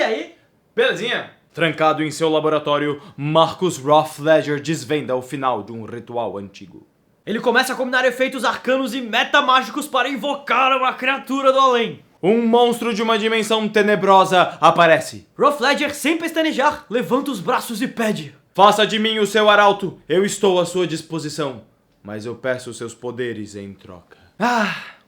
aí? Belezinha? Trancado em seu laboratório, Marcus Rothledger desvenda o final de um ritual antigo. Ele começa a combinar efeitos arcanos e metamágicos para invocar uma criatura do além. Um monstro de uma dimensão tenebrosa aparece. Rothledger, sem pestanejar, levanta os braços e pede: Faça de mim o seu arauto, eu estou à sua disposição. Mas eu peço seus poderes em troca.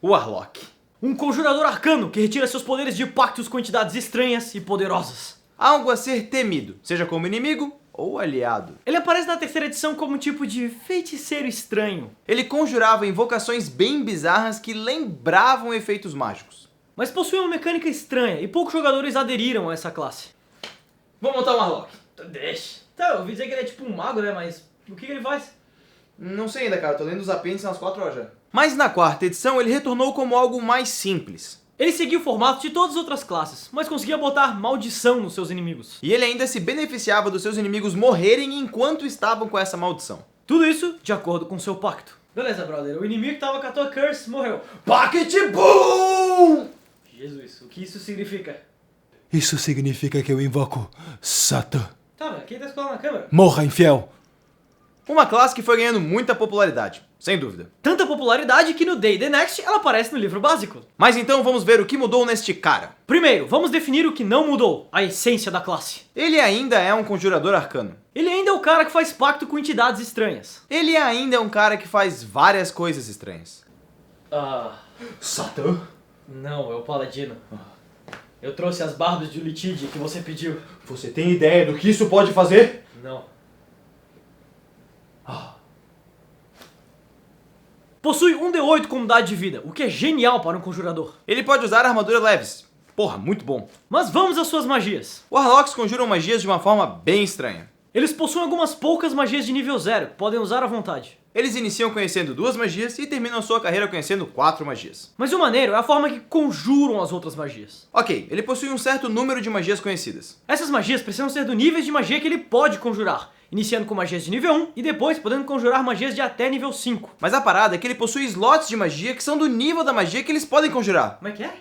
O Warlock. Um conjurador arcano que retira seus poderes de pactos com entidades estranhas e poderosas. Algo a ser temido, seja como inimigo ou aliado. Ele aparece na terceira edição como um tipo de feiticeiro estranho. Ele conjurava invocações bem bizarras que lembravam efeitos mágicos. Mas possui uma mecânica estranha e poucos jogadores aderiram a essa classe. Vou montar um Warlock. Deixa. Tá, eu ouvi dizer que ele é tipo um mago, né? Mas o que ele faz? Não sei ainda, cara. Tô lendo os apêndices nas 4 horas já. Mas na quarta edição ele retornou como algo mais simples. Ele seguia o formato de todas as outras classes, mas conseguia botar maldição nos seus inimigos. E ele ainda se beneficiava dos seus inimigos morrerem enquanto estavam com essa maldição. Tudo isso de acordo com seu pacto. Beleza, brother. O inimigo que tava com a tua curse morreu. Pocket Boom! Jesus, o que isso significa? Isso significa que eu invoco Satã. Tá, velho. Quem tá escolhendo na câmera? Morra, infiel! Uma classe que foi ganhando muita popularidade, sem dúvida. Tanta popularidade que no Day The Next ela aparece no livro básico. Mas então vamos ver o que mudou neste cara. Primeiro, vamos definir o que não mudou, a essência da classe. Ele ainda é um conjurador arcano. Ele ainda é o cara que faz pacto com entidades estranhas. Ele ainda é um cara que faz várias coisas estranhas. Satã? Não, é o Paladino. Eu trouxe as barbas de Litide que você pediu. Você tem ideia do que isso pode fazer? Não. Possui um D8 como dado de vida, o que é genial para um conjurador. Ele pode usar armaduras leves. Porra, muito bom. Mas vamos às suas magias. Warlocks conjuram magias de uma forma bem estranha. Eles possuem algumas poucas magias de nível 0, que podem usar à vontade. Eles iniciam conhecendo 2 magias e terminam sua carreira conhecendo 4 magias. Mas o maneiro é a forma que conjuram as outras magias. Ok, ele possui um certo número de magias conhecidas. Essas magias precisam ser do níveis de magia que ele pode conjurar, iniciando com magias de nível 1 e depois podendo conjurar magias de até nível 5. Mas a parada é que ele possui slots de magia que são do nível da magia que eles podem conjurar. Como é que é?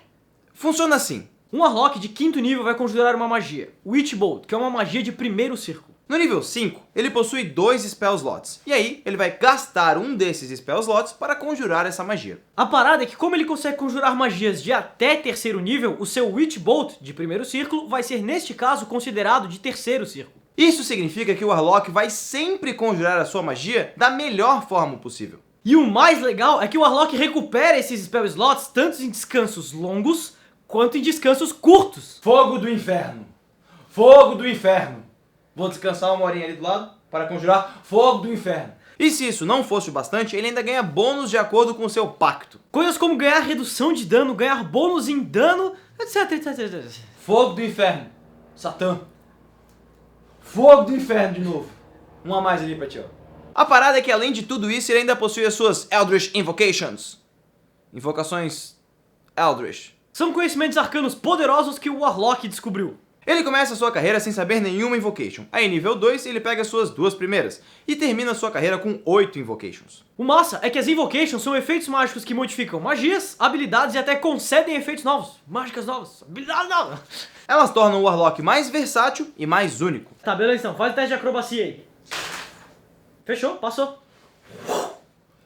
Funciona assim. Um Warlock de 5º nível vai conjurar uma magia, Witch Bolt, que é uma magia de primeiro círculo. No nível 5, ele possui 2 spell slots, e aí ele vai gastar um desses spell slots para conjurar essa magia. A parada é que como ele consegue conjurar magias de até 3º nível, o seu Witch Bolt de primeiro círculo vai ser neste caso considerado de 3º círculo. Isso significa que o Warlock vai sempre conjurar a sua magia da melhor forma possível. E o mais legal é que o Warlock recupera esses spell slots tanto em descansos longos quanto em descansos curtos. Fogo do inferno! Fogo do inferno! Vou descansar uma horinha ali do lado para conjurar fogo do inferno. E se isso não fosse o bastante, ele ainda ganha bônus de acordo com o seu pacto. Coisas como ganhar redução de dano, ganhar bônus em dano, etc, etc. Fogo do inferno. Satã. Fogo do inferno de novo. Um a mais ali pra ti, ó. A parada é que além de tudo isso, ele ainda possui as suas Eldritch Invocations. Invocações Eldritch. São conhecimentos arcanos poderosos que o Warlock descobriu. Ele começa sua carreira sem saber nenhuma Invocation. Aí nível 2 ele pega suas 2 primeiras e termina sua carreira com 8 Invocations. O massa é que as Invocations são efeitos mágicos que modificam magias, habilidades e até concedem efeitos novos. Mágicas novas, habilidades novas. Elas tornam o Warlock mais versátil e mais único. Tá, beleza então. Faz o teste de acrobacia aí. Fechou? Passou.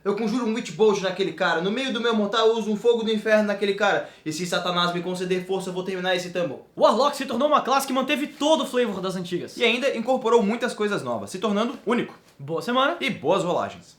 Eu conjuro um Witch Bolt naquele cara. No meio do meu mortal eu uso um fogo do inferno naquele cara. E se Satanás me conceder força, eu vou terminar esse tambor. O Warlock se tornou uma classe que manteve todo o flavor das antigas. E ainda incorporou muitas coisas novas, se tornando único. Boa semana. E boas rolagens.